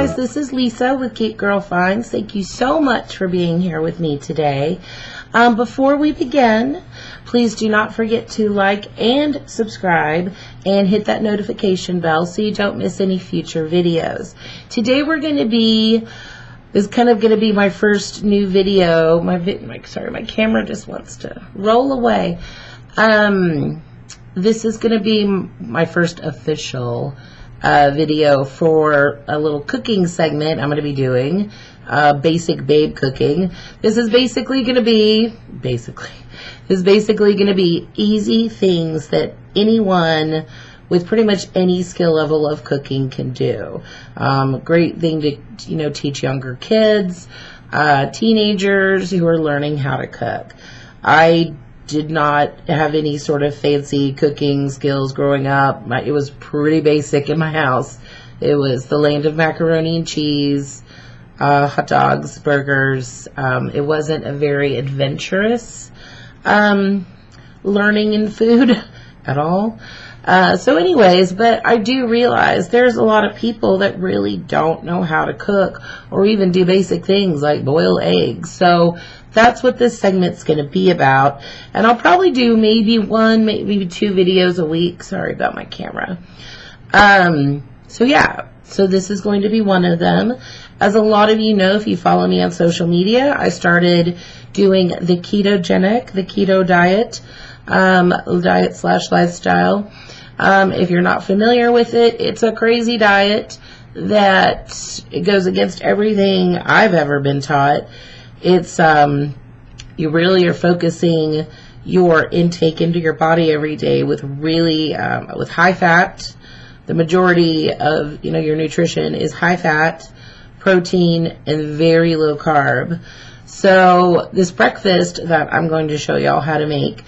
guys, this is Lisa with GeekGirlFinds. Thank you so much for being here with me today. Before we begin, please do not forget to like and subscribe and hit that notification bell so you don't miss any future videos. Today we're going to be, this is kind of going to be my first new video. Sorry, my camera just wants to roll away. This is going to be my first official video for a little cooking segment I'm going to be doing, basic babe cooking. This is basically going to be easy things that anyone with pretty much any skill level of cooking can do. Great thing to teach younger kids, teenagers who are learning how to cook. I did not have any sort of fancy cooking skills growing up. It was pretty basic in my house. It was the land of macaroni and cheese, hot dogs, burgers. It wasn't a very adventurous learning in food at all. So anyways, but I do realize there's a lot of people that really don't know how to cook or even do basic things like boil eggs. So that's what this segment's going to be about. And I'll probably do maybe one, maybe two videos a week. Sorry about my camera. So this is going to be one of them. As a lot of you know, if you follow me on social media, I started doing the ketogenic, the keto diet, diet/lifestyle. If you're not familiar with it, it's a crazy diet that it goes against everything I've ever been taught. It's you really are focusing your intake into your body every day with really with high fat. The majority of your nutrition is high fat, protein, and very low carb. So this breakfast that I'm going to show y'all how to make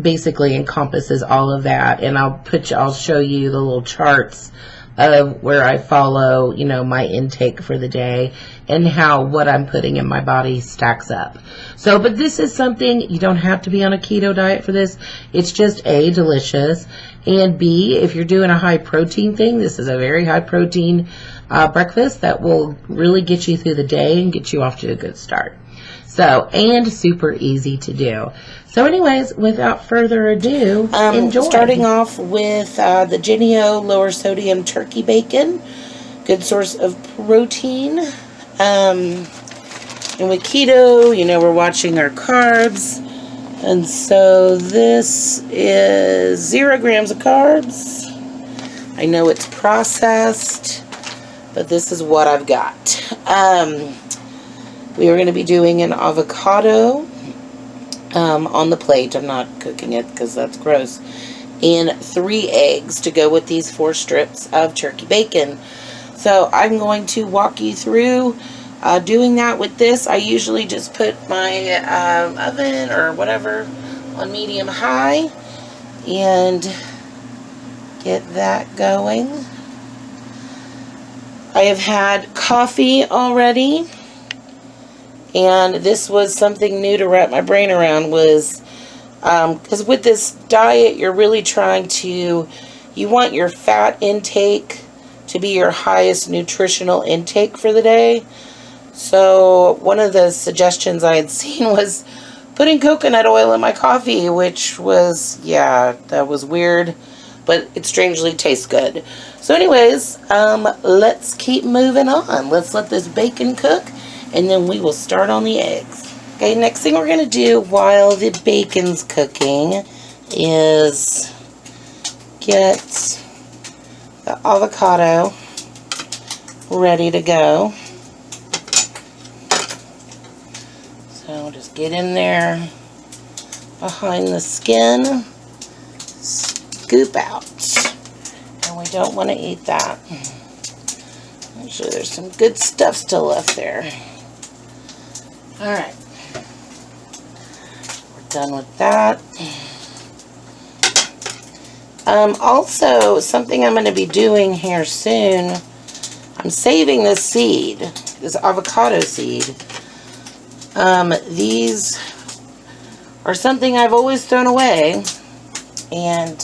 basically encompasses all of that, and I'll show you the little charts of where I follow, my intake for the day and how what I'm putting in my body stacks up. So, but this is something, you don't have to be on a keto diet for this. It's just A, delicious, and B, if you're doing a high protein thing, this is a very high protein breakfast that will really get you through the day and get you off to a good start. So, and super easy to do. So anyways, without further ado, enjoy. Starting off with the Genio lower sodium turkey bacon. Good source of protein. And with keto, we're watching our carbs. And so this is 0 grams of carbs. I know it's processed, but this is what I've got. We are going to be doing an avocado on the plate. I'm not cooking it because that's gross. And 3 eggs to go with these 4 strips of turkey bacon. So I'm going to walk you through doing that with this. I usually just put my oven or whatever on medium high and get that going. I have had coffee already. And this was something new to wrap my brain around, was because with this diet, you're really trying to, you want your fat intake to be your highest nutritional intake for the day. So one of the suggestions I had seen was putting coconut oil in my coffee, which was, yeah, that was weird, but it strangely tastes good. So anyways, let's keep moving on. Let's let this bacon cook, and then we will start on the eggs. Okay, next thing we're going to do while the bacon's cooking is get the avocado ready to go. So just get in there behind the skin, scoop out. And we don't want to eat that. Actually, there's some good stuff still left there. Alright. We're done with that. Also, something I'm going to be doing here soon, I'm saving this seed, this avocado seed. These are something I've always thrown away, and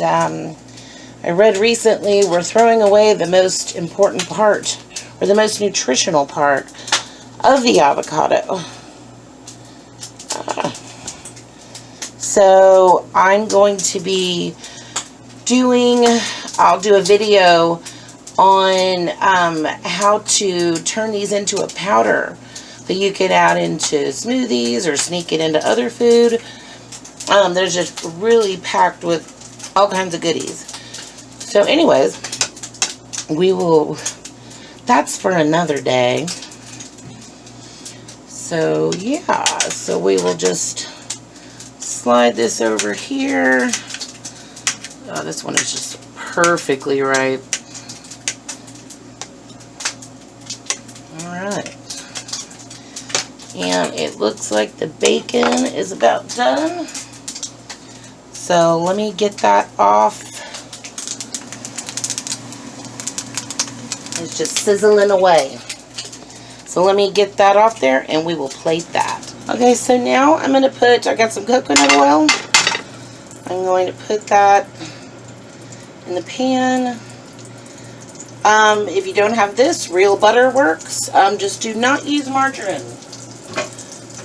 I read recently we're throwing away the most important part, or the most nutritional part of the avocado. So I'm going to be I'll do a video on how to turn these into a powder that you can add into smoothies or sneak it into other food. They're just really packed with all kinds of goodies. So anyways, that's for another day. So yeah, so we will just slide this over here. Oh, this one is just perfectly ripe. Alright. And it looks like the bacon is about done. So let me get that off. It's just sizzling away. So let me get that off there and we will plate that. Okay, so now I'm going to I got some coconut oil. I'm going to put that in the pan. If you don't have this, real butter works. Just do not use margarine.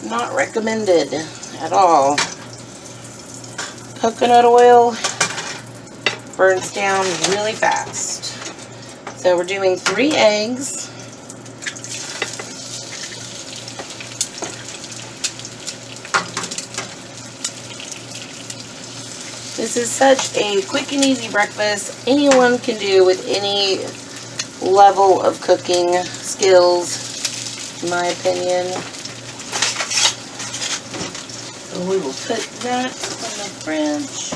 Not recommended at all. Coconut oil burns down really fast. So we're doing 3 eggs. This is such a quick and easy breakfast anyone can do with any level of cooking skills, in my opinion. So we will put that in the fridge.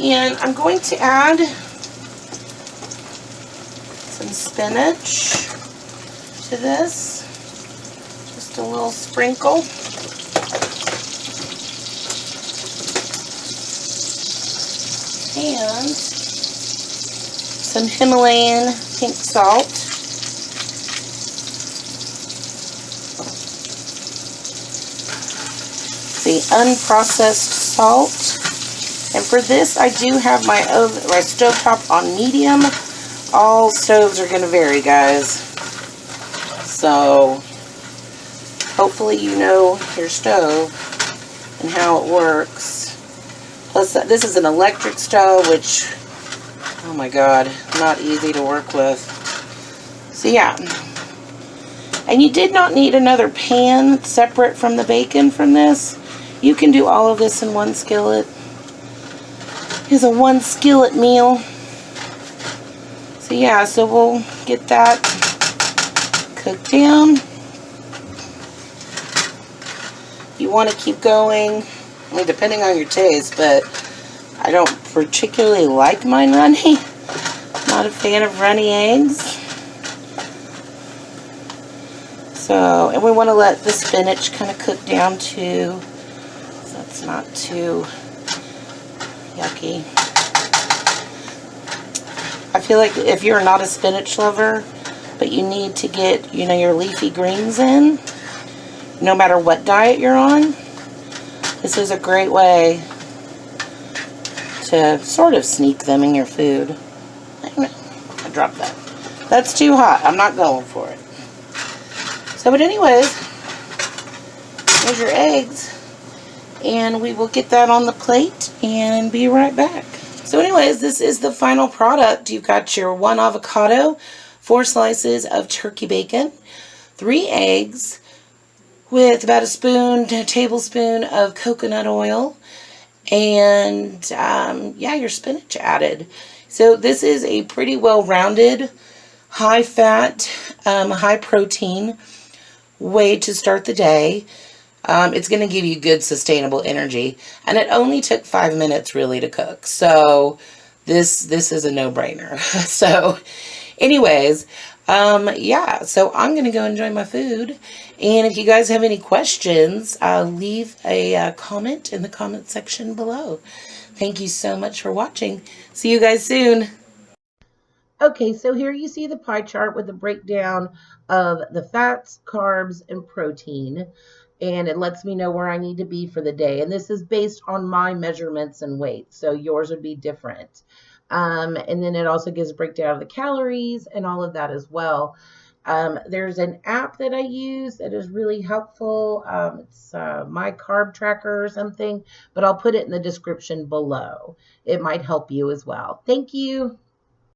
And I'm going to add some spinach to this. Just a little sprinkle. And some Himalayan pink salt. The unprocessed salt. And for this, I do have my stovetop on medium. All stoves are going to vary, guys. So hopefully you know your stove and how it works. Plus, this is an electric stove, which, oh my god, not easy to work with. So yeah. And you did not need another pan separate from the bacon from this. You can do all of this in one skillet. It's a one skillet meal. So yeah, so we'll get that cooked down. You want to keep going. I mean, depending on your taste, but I don't particularly like mine runny. Not a fan of runny eggs. So, and we want to let the spinach kind of cook down too, so it's not too yucky. I feel like if you're not a spinach lover, but you need to get, you know, your leafy greens in, no matter what diet you're on, this is a great way to sort of sneak them in your food. I dropped that. That's too hot. I'm not going for it. So, but anyways, there's your eggs. And we will get that on the plate and be right back. So anyways, this is the final product. You've got your 1 avocado, 4 slices of turkey bacon, 3 eggs, with about a tablespoon of coconut oil, and yeah, your spinach added. So this is a pretty well-rounded, high-fat, high-protein way to start the day. It's going to give you good sustainable energy, and it only took 5 minutes really to cook. So this is a no-brainer. So anyways, yeah, so I'm going to go enjoy my food. And if you guys have any questions, leave a comment in the comment section below. Thank you so much for watching. See you guys soon. Okay, so here you see the pie chart with the breakdown of the fats, carbs, and protein. and it lets me know where I need to be for the day. And this is based on my measurements and weight, so yours would be different. And then it also gives a breakdown of the calories and all of that as well. There's an app that I use that is really helpful. It's my carb tracker or something, but I'll put it in the description below. It might help you as well. Thank you.